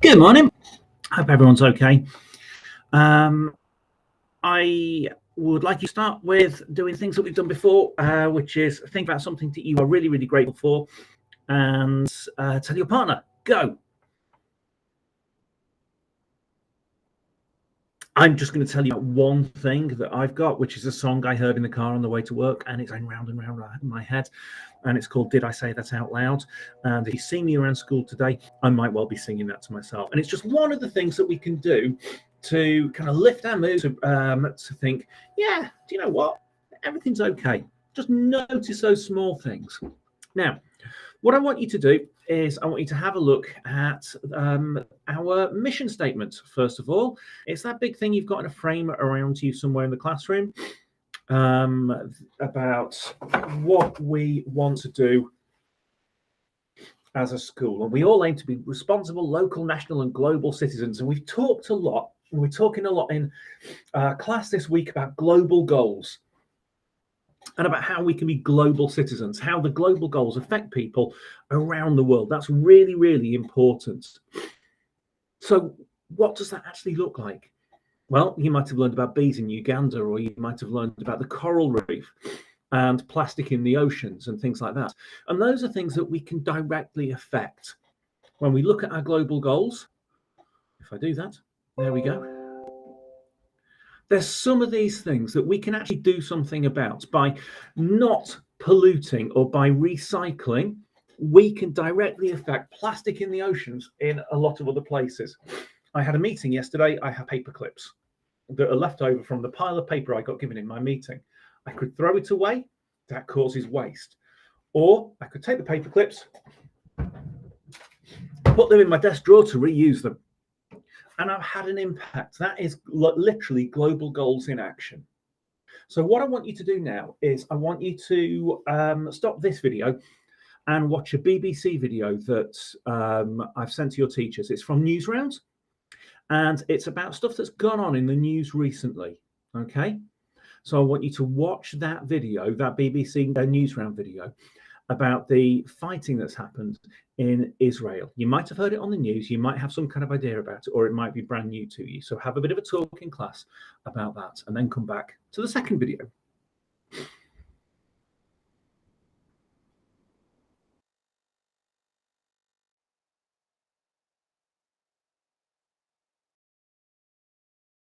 Good morning. Hope everyone's okay. I would like you to start with doing things that we've done before, which is think about something that you are really, really grateful for and tell your partner. Go. I'm just going to tell you one thing that I've got, which is a song I heard in the car on the way to work, and it's going round and round in my head, and it's called Did I Say That Out Loud? And if you see me around school today, I might well be singing that to myself. And it's just one of the things that we can do to kind of lift our moods, to think, yeah, do you know what? Everything's okay. Just notice those small things. Now, what I want you to do is I want you to have a look at our mission statement, first of all. It's that big thing you've got in a frame around you somewhere in the classroom about what we want to do as a school. And we all aim to be responsible local, national and global citizens. And we've talked a lot, and we're talking a lot in class this week about global goals. And about how we can be global citizens, how the global goals affect people around the world. That's really, really important. So what does that actually look like? Well, you might have learned about bees in Uganda, or you might have learned about the coral reef and plastic in the oceans and things like that. And those are things that we can directly affect. When we look at our global goals, if I do that, there we go. There's some of these things that we can actually do something about by not polluting or by recycling. We can directly affect plastic in the oceans in a lot of other places. I had a meeting yesterday. I have paper clips that are left over from the pile of paper I got given in my meeting. I could throw it away. That causes waste. Or I could take the paper clips, put them in my desk drawer to reuse them. And I've had an impact. That is literally global goals in action. So what I want you to do now is I want you to stop this video and watch a BBC video that I've sent to your teachers. It's from Newsround, and it's about stuff that's gone on in the news recently. Okay, so I want you to watch that video, that BBC Newsround video, about the fighting that's happened in Israel. You might have heard it on the news, you might have some kind of idea about it, or it might be brand new to you. So have a bit of a talk in class about that, and then come back to the second video.